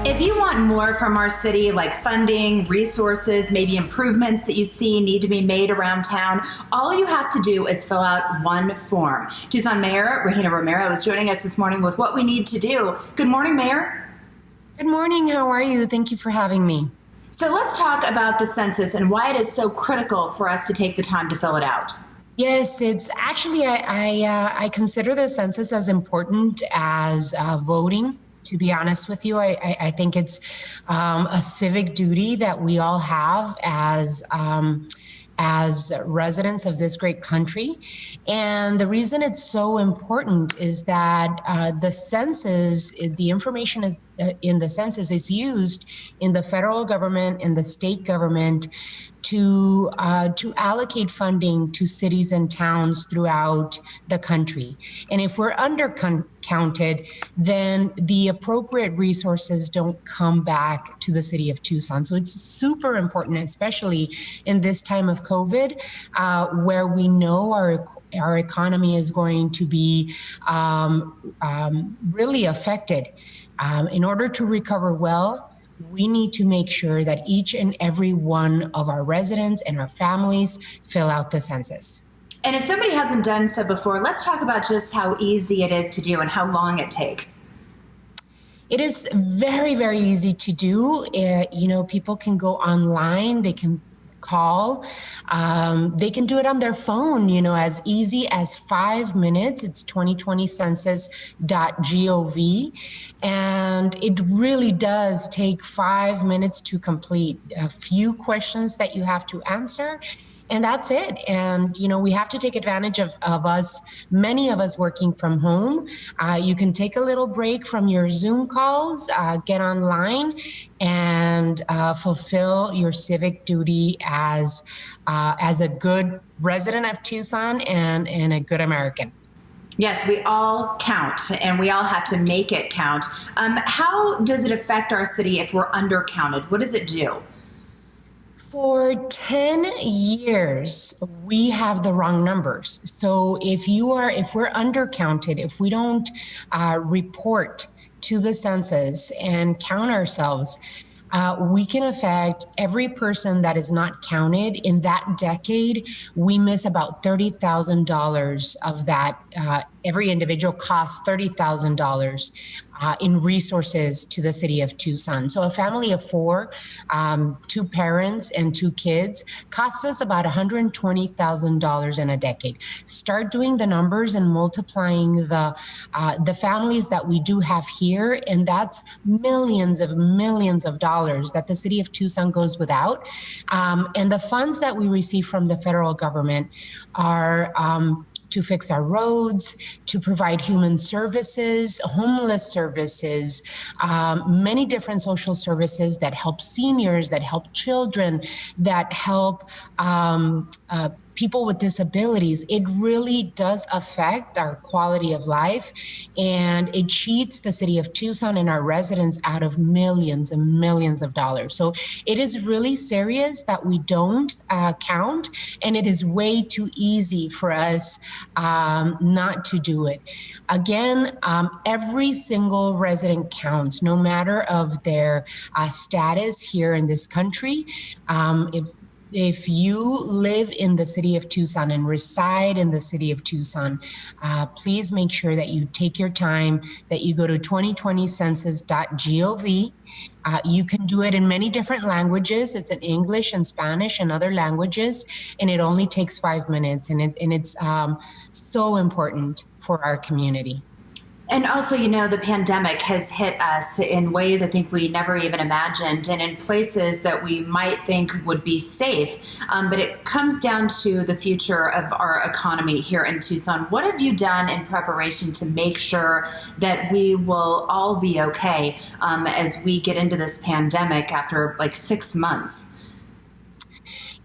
If you want more from our city, like funding, resources, maybe improvements that you see need to be made around town, all you have to do is fill out one form. Tucson Mayor Regina Romero is joining us this morning with what we need to do. Good morning, Mayor. Good morning. How are you? Thank you for having me. So let's talk about the census and why it is so critical for us to take the time to fill it out. Yes, it's actually, I consider the census as important as voting. To be honest with you, I think it's a civic duty that we all have as residents of this great country. And the reason it's so important is that the census, the information is in the census is used in the federal government and the state government to allocate funding to cities and towns throughout the country. And if we're undercounted, then the appropriate resources don't come back to the city of Tucson. So it's super important, especially in this time of COVID, where we know our economy is going to be really affected. In order to recover well, we need to make sure that each and every one of our residents and our families fill out the census. And if somebody hasn't done so before, let's talk about just how easy it is to do and how long it takes. It is very, very easy to do. People can go online, they can call, they can do it on their phone, as easy as 5 minutes. It's 2020census.gov. And it really does take 5 minutes to complete. A few questions that you have to answer. And that's it. And, we have to take advantage of us, many of us working from home. You can take a little break from your Zoom calls, get online and fulfill your civic duty as a good resident of Tucson and a good American. Yes, we all count and we all have to make it count. How does it affect our city if we're undercounted? What does it do? For 10 years, we have the wrong numbers. So if we're undercounted, if we don't report to the census and count ourselves, we can affect every person that is not counted. In that decade, we miss about $30,000 of that. Every individual costs $30,000 in resources to the city of Tucson. So a family of four, 2 parents and 2 kids, costs us about $120,000 in a decade. Start doing the numbers and multiplying the families that we do have here, and that's millions of dollars that the city of Tucson goes without. And the funds that we receive from the federal government are to fix our roads, to provide human services, homeless services, many different social services that help seniors, that help children, that help people with disabilities. It really does affect our quality of life, and it cheats the city of Tucson and our residents out of millions and millions of dollars. So it is really serious that we don't count, and it is way too easy for us not to do it. Again, every single resident counts, no matter of their status here in this country. If you live in the city of Tucson and reside in the city of Tucson, please make sure that you take your time, that you go to 2020census.gov. You can do it in many different languages. It's in English and Spanish and other languages, and it only takes 5 minutes, and it's so important for our community. And also, the pandemic has hit us in ways I think we never even imagined, and in places that we might think would be safe. But it comes down to the future of our economy here in Tucson. What have you done in preparation to make sure that we will all be okay as we get into this pandemic after like 6 months?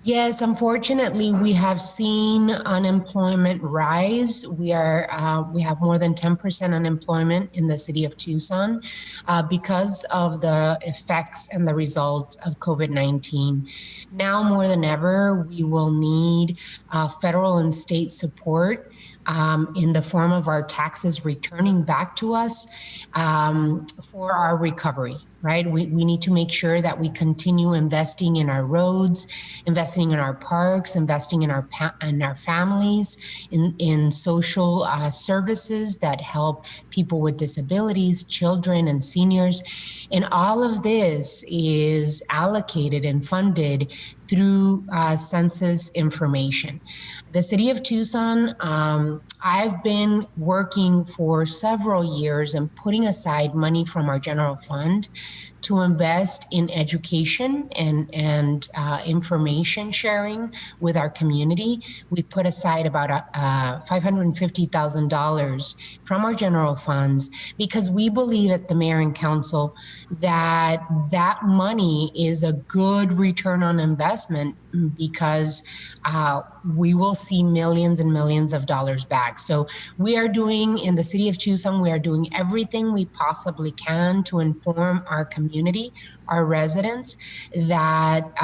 Yes, unfortunately, we have seen unemployment rise. We have more than 10% unemployment in the city of Tucson because of the effects and the results of COVID-19. Now more than ever, we will need federal and state support in the form of our taxes returning back to us for our recovery. right? We need to make sure that we continue investing in our roads, investing in our parks, investing in our families, in social services that help people with disabilities, children and seniors. And all of this is allocated and funded through census information. The city of Tucson, I've been working for several years and putting aside money from our general fund to invest in education and information sharing with our community. We put aside about $550,000 from our general funds because we believe at the mayor and council that that money is a good return on investment because we will see millions and millions of dollars back. So we are doing, in the city of Tucson, we are doing everything we possibly can to inform our community, our residents, that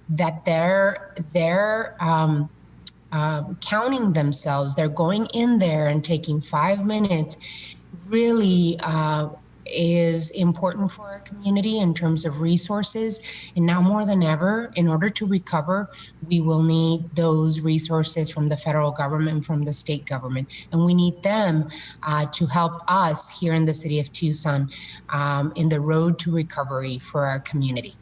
that they're counting themselves. They're going in there and taking 5 minutes really is important for our community in terms of resources. And now more than ever, in order to recover, we will need those resources from the federal government, from the state government. And we need them to help us here in the city of Tucson in the road to recovery for our community.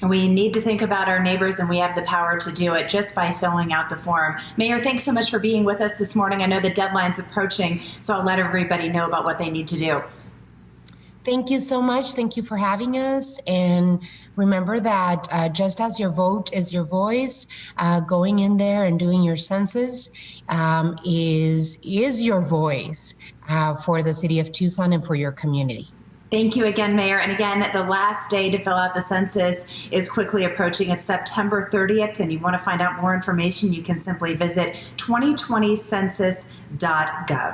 We need to think about our neighbors, and we have the power to do it just by filling out the form. Mayor, thanks so much for being with us this morning. I know the deadline's approaching, so I'll let everybody know about what they need to do. Thank you so much. Thank you for having us. And remember that just as your vote is your voice, going in there and doing your census is your voice for the city of Tucson and for your community. Thank you again, Mayor. And again, the last day to fill out the census is quickly approaching. It's September 30th, and you want to find out more information, you can simply visit 2020census.gov.